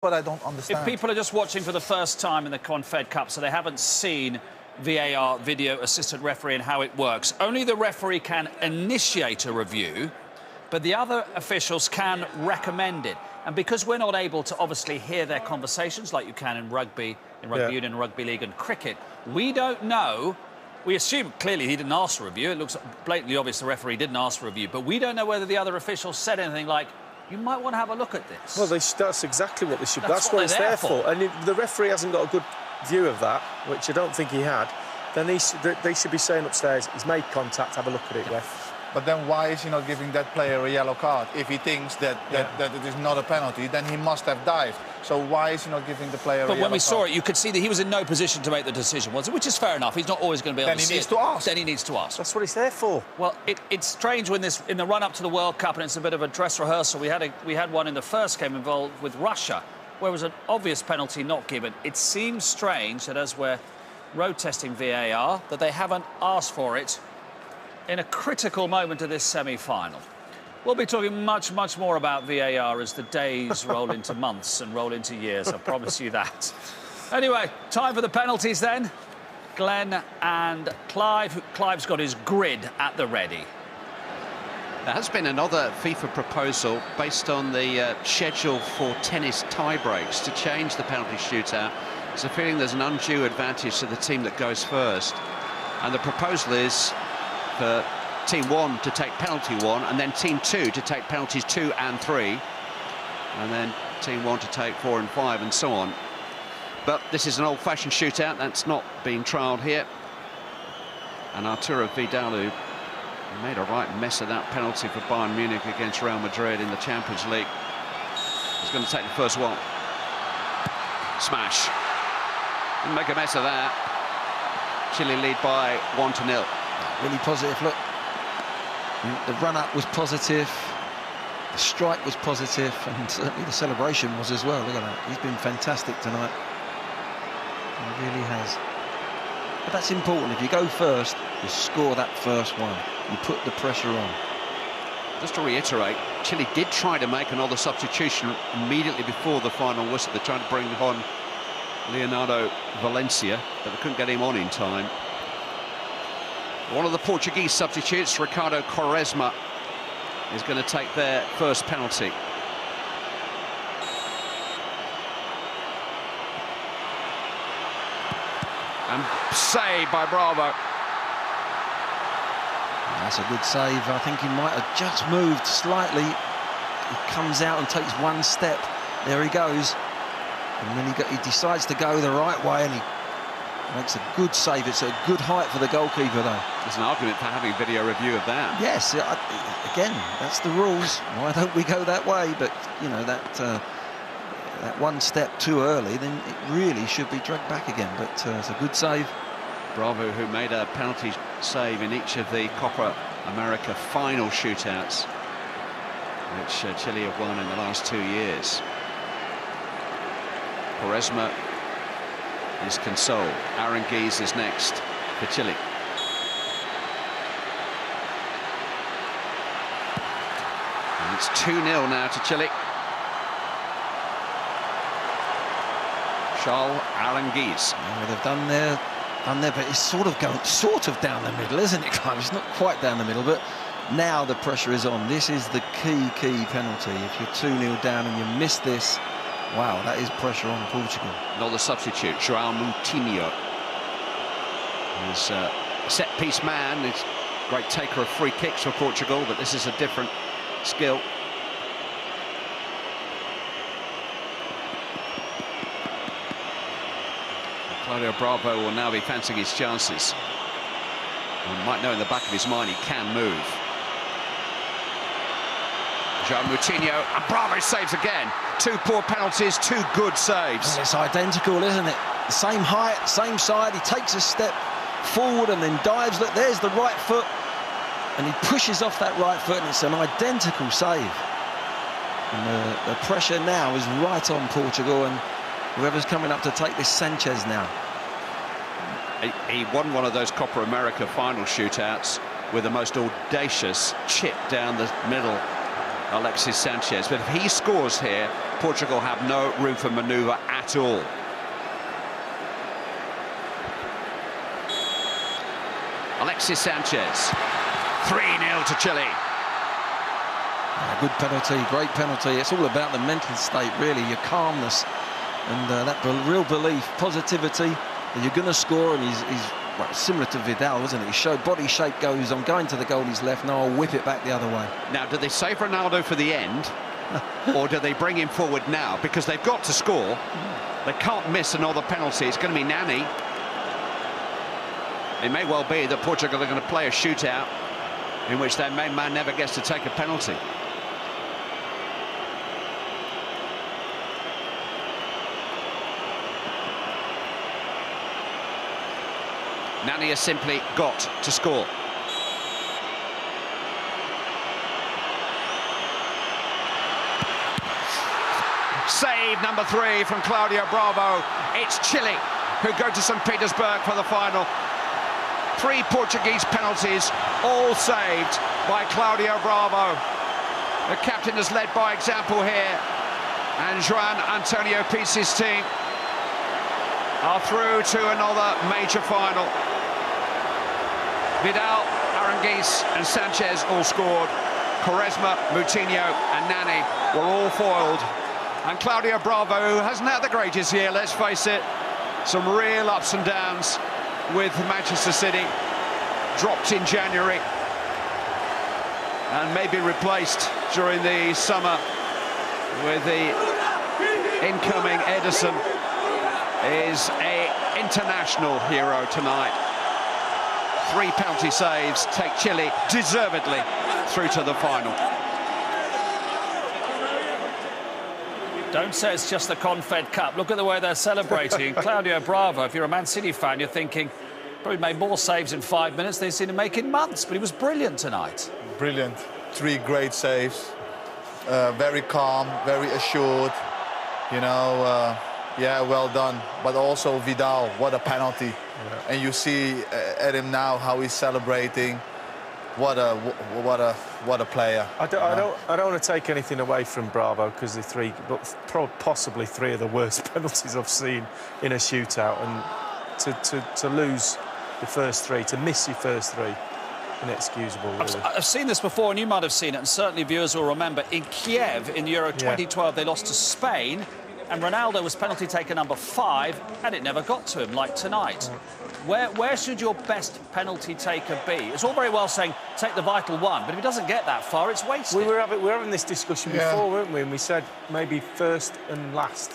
what I don't understand. If people are just watching for the first time in the Confed Cup, so they haven't seen VAR, video assistant referee, and how it works, only the referee can initiate a review, but the other officials can recommend it. And because we're not able to obviously hear their conversations like you can in rugby union, rugby league and cricket, we don't know. We assume clearly he didn't ask for a review. It looks blatantly obvious the referee didn't ask for a review, but we don't know whether the other officials said anything like, you might want to have a look at this. Well, that's exactly what they should. That's what it's there for. And if the referee hasn't got a good view of that, which I don't think he had, then they should be saying upstairs, he's made contact, have a look at it, ref. But then why is he not giving that player a yellow card? If he thinks that it is not a penalty, then he must have dived. So why is he not giving the player a yellow card? But when we saw it, you could see that he was in no position to make the decision, was it? Which is fair enough. He's not always going to be able to see it. Then he needs to ask. Then he needs to ask. That's what it's there for. Well, it's strange when in the run-up to the World Cup, and it's a bit of a dress rehearsal. We had one in the first game involved with Russia, where it was an obvious penalty not given. It seems strange that as we're road testing VAR, that they haven't asked for it in a critical moment of this semi-final. We'll be talking much, much more about VAR as the days roll into months and roll into years, I promise you that. Anyway, time for the penalties then. Glenn and Clive. Clive's got his grid at the ready. There has been another FIFA proposal based on the schedule for tennis tie-breaks to change the penalty shootout. There's a feeling there's an undue advantage to the team that goes first. And the proposal is for Team 1 to take penalty 1, and then Team 2 to take penalties 2 and 3, and then Team 1 to take 4 and 5, and so on. But this is an old-fashioned shootout that's not being trialled here. And Arturo Vidal, who made a right mess of that penalty for Bayern Munich against Real Madrid in the Champions League, is going to take the first one. Smash. Didn't make a mess of that. Chile lead by 1-0. Really positive look. The run-up was positive, the strike was positive, and certainly the celebration was as well. Look at that. He's been fantastic tonight. He really has. But that's important. If you go first, you score that first one. You put the pressure on. Just to reiterate, Chile did try to make another substitution immediately before the final whistle. They tried to bring on Leonardo Valencia, but they couldn't get him on in time. One of the Portuguese substitutes, Ricardo Quaresma, is going to take their first penalty. And saved by Bravo. That's a good save. I think he might have just moved slightly. He comes out and takes one step. There he goes. And then he decides to go the right way, and he makes a good save. It's a good height for the goalkeeper, though. There's an argument for having video review of that. Yes, again, that's the rules. Why don't we go that way? But, you know, that one step too early, then it really should be dragged back again. But it's a good save. Bravo, who made a penalty save in each of the Copa America final shootouts, which Chile have won in the last 2 years. Quaresma is consoled. Aranguiz is next for Chile. And it's 2-0 now to Chile. Charles Aranguiz. Yeah, they've done there, but it's sort of down the middle, isn't it, Clive? It's not quite down the middle, but now the pressure is on. This is the key penalty. If you're 2-0 down and you miss this, wow, that is pressure on Portugal. Another substitute, João Moutinho. He's a set-piece man. He's a great taker of free kicks for Portugal, but this is a different skill. Claudio Bravo will now be fancying his chances. He might know in the back of his mind he can move. João Moutinho, and Bravo saves again. 2 poor penalties, 2 good saves. Well, it's identical, isn't it? The same height, same side. He takes a step forward and then dives. Look, there's the right foot, and he pushes off that right foot, and it's an identical save. And the pressure now is right on Portugal, and whoever's coming up to take this, Sanchez now. He won one of those Copa America final shootouts with the most audacious chip down the middle, Alexis Sanchez. But if he scores here, Portugal have no room for manoeuvre at all. Alexis Sanchez, 3-0 to Chile. Good penalty, great penalty. It's all about the mental state, really, your calmness and that real belief, positivity that you're going to score. And he's well, similar to Vidal, isn't it? He showed body shape goes, I'm going to the goal, he's left, now I'll whip it back the other way. Now, do they save Ronaldo for the end, or do they bring him forward now? Because they've got to score. They can't miss another penalty. It's going to be Nani. It may well be that Portugal are going to play a shootout in which their main man never gets to take a penalty. Nani has simply got to score. Save number 3 from Claudio Bravo. It's Chile who go to St. Petersburg for the final. 3 Portuguese penalties, all saved by Claudio Bravo. The captain has led by example here, and Juan Antonio Pizzi's team are through to another major final. Vidal, Aranguiz and Sanchez all scored. Quaresma, Moutinho and Nani were all foiled. And Claudio Bravo, who hasn't had the greatest year, let's face it, some real ups and downs with Manchester City, dropped in January and may be replaced during the summer with the incoming Ederson. Is an international hero tonight. 3 penalty saves take Chile deservedly through to the final. Don't say it's just the Confed Cup. Look at the way they're celebrating. Claudio Bravo, if you're a Man City fan, you're thinking, probably made more saves in 5 minutes than they've seen him make in months, but he was brilliant tonight. Brilliant. 3 great saves. Very calm, very assured. You know, yeah, well done. But also Vidal, what a penalty. Yeah. And you see at him now how he's celebrating. What a player. I don't want to take anything away from Bravo, because the 3, but possibly 3 of the worst penalties I've seen in a shootout, and to lose the first 3, to miss your first 3, inexcusable. Really. I've seen this before, and you might have seen it, and certainly viewers will remember. In Kiev in Euro 2012, they lost to Spain, and Ronaldo was penalty taker number 5, and it never got to him, like tonight. Where should your best penalty taker be? It's all very well saying take the vital one, but if he doesn't get that far, it's wasted. We were having this discussion before, weren't we? And we said maybe first and last.